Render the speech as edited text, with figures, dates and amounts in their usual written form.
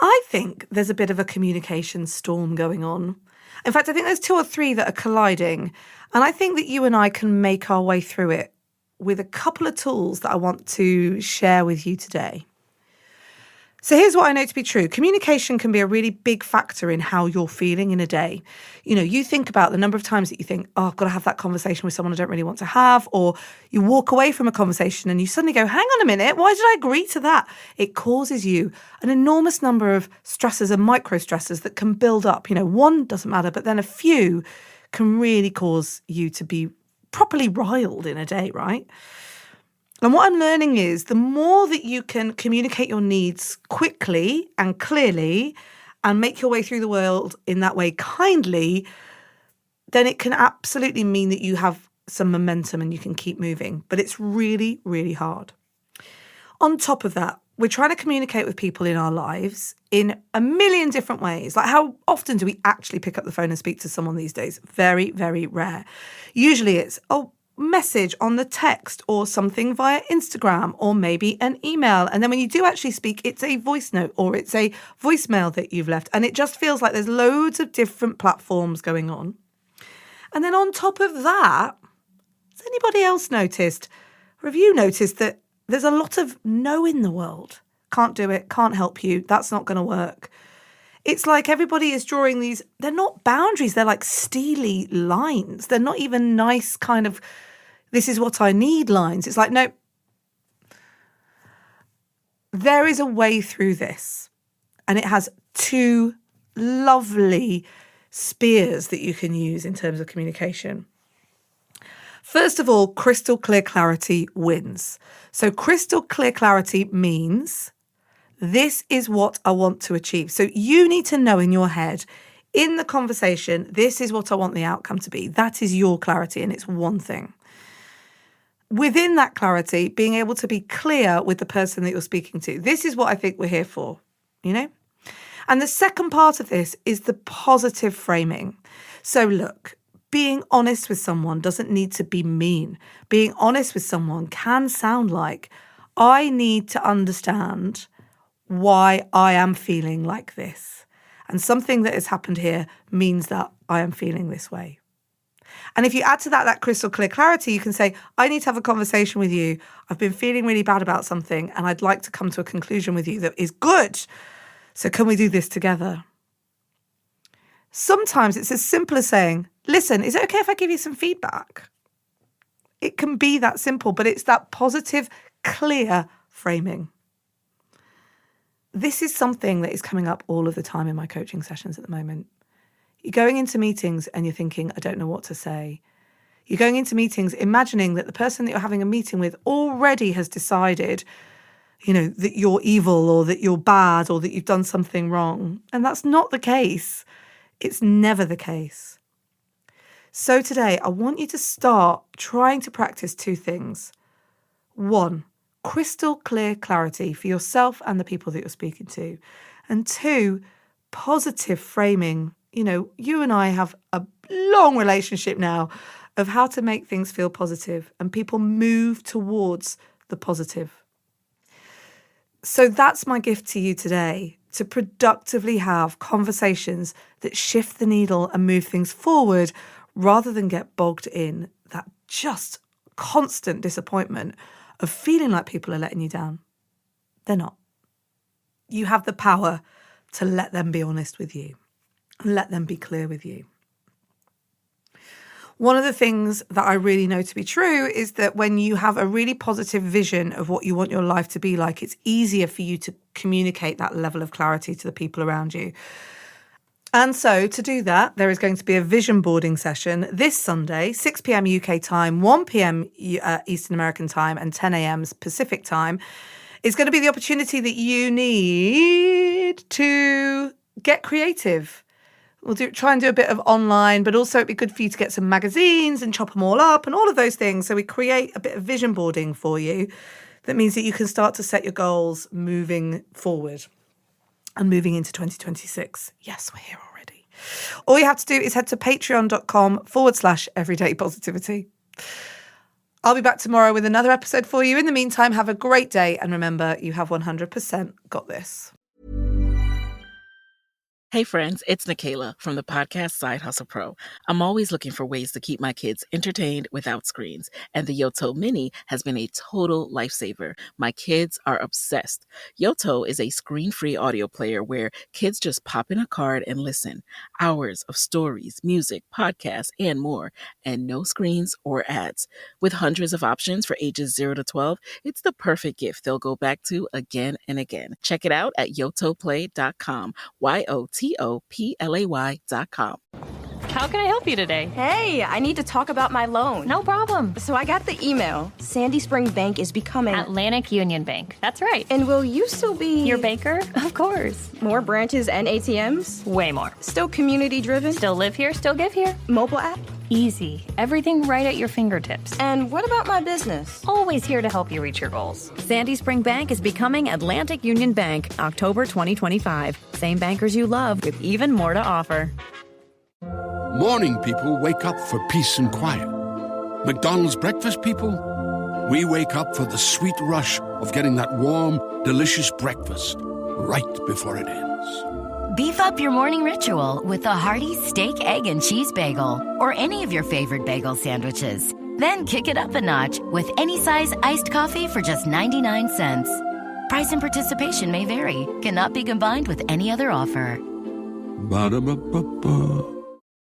I think there's a bit of a communication storm going on. In fact, I think there's 2 or 3 that are colliding. And I think that you and I can make our way through it with a couple of tools that I want to share with you today. So here's what I know to be true. Communication can be a really big factor in how you're feeling in a day. You think about the number of times that you think, oh, I've got to have that conversation with someone I don't really want to have, or you walk away from a conversation and you suddenly go, hang on a minute, why did I agree to that? It causes you an enormous number of stresses and micro stresses that can build up. One doesn't matter, but then a few can really cause you to be properly riled in a day, right? And what I'm learning is the more that you can communicate your needs quickly and clearly and make your way through the world in that way kindly, then it can absolutely mean that you have some momentum and you can keep moving. But it's really, really hard. On top of that, we're trying to communicate with people in our lives in a million different ways. Like, how often do we actually pick up the phone and speak to someone these days? Very, very rare. Usually it's, message on the text or something via Instagram or maybe an email. And then when you do actually speak, it's a voice note or it's a voicemail that you've left. And it just feels like there's loads of different platforms going on. And then on top of that, has anybody else noticed, or have you noticed that there's a lot of no in the world? Can't do it, can't help you, that's not going to work. It's like everybody is drawing these, they're not boundaries, they're like steely lines. They're not even nice kind of, this is what I need lines. It's like, no, there is a way through this. And it has 2 lovely spears that you can use in terms of communication. First of all, crystal clear clarity wins. So crystal clear clarity means this is what I want to achieve. So you need to know in your head, in the conversation, this is what I want the outcome to be. That is your clarity, and it's one thing. Within that clarity, being able to be clear with the person that you're speaking to. This is what I think we're here for, And the second part of this is the positive framing. So look, being honest with someone doesn't need to be mean. Being honest with someone can sound like, I need to understand why I am feeling like this. And something that has happened here means that I am feeling this way. And if you add to that crystal clear clarity, you can say, I need to have a conversation with you. I've been feeling really bad about something and I'd like to come to a conclusion with you that is good. So can we do this together? Sometimes it's as simple as saying, listen, is it okay if I give you some feedback? It can be that simple, but it's that positive, clear framing. This is something that is coming up all of the time in my coaching sessions at the moment. You're going into meetings and you're thinking, I don't know what to say. You're going into meetings imagining that the person that you're having a meeting with already has decided, that you're evil or that you're bad or that you've done something wrong. And that's not the case. It's never the case. So today, I want you to start trying to practice 2 things. 1, crystal clear clarity for yourself and the people that you're speaking to. And 2, positive framing. You and I have a long relationship now of how to make things feel positive and people move towards the positive. So that's my gift to you today, to productively have conversations that shift the needle and move things forward rather than get bogged in that just constant disappointment of feeling like people are letting you down. They're not. You have the power to let them be honest with you and let them be clear with you. One of the things that I really know to be true is that when you have a really positive vision of what you want your life to be like, it's easier for you to communicate that level of clarity to the people around you. And so to do that, there is going to be a vision boarding session this Sunday, 6 p.m. UK time, 1 p.m. Eastern American time, and 10 a.m. Pacific time. It's going to be the opportunity that you need to get creative. We'll try and do a bit of online, but also it'd be good for you to get some magazines and chop them all up and all of those things. So we create a bit of vision boarding for you. That means that you can start to set your goals moving forward and moving into 2026. Yes, we're here already. All you have to do is head to patreon.com/everydaypositivity. I'll be back tomorrow with another episode for you. In the meantime, have a great day. And remember, you have 100% got this. Hey friends, it's Nikayla from the podcast Side Hustle Pro. I'm always looking for ways to keep my kids entertained without screens, and the Yoto Mini has been a total lifesaver. My kids are obsessed. Yoto is a screen-free audio player where kids just pop in a card and listen. Hours of stories, music, podcasts, and more, and no screens or ads. With hundreds of options for ages 0 to 12, it's the perfect gift they'll go back to again and again. Check it out at yotoplay.com. YOTOPLAY.com. How can I help you today? Hey, I need to talk about my loan. No problem. So I got the email. Sandy Spring Bank is becoming Atlantic Union Bank. That's right. And will you still be your banker? Of course. More branches and ATMs? Way more. Still community driven? Still live here, still give here. Mobile app? Easy. Everything right at your fingertips. And what about my business? Always here to help you reach your goals. Sandy Spring Bank is becoming Atlantic Union Bank, October 2025. Same bankers you love with even more to offer. Morning people wake up for peace and quiet. McDonald's breakfast people, we wake up for the sweet rush of getting that warm, delicious breakfast right before it ends. Beef up your morning ritual with a hearty steak, egg, and cheese bagel, or any of your favorite bagel sandwiches. Then kick it up a notch with any size iced coffee for just 99 cents. Price and participation may vary. Cannot be combined with any other offer. Ba-da-ba-ba-ba.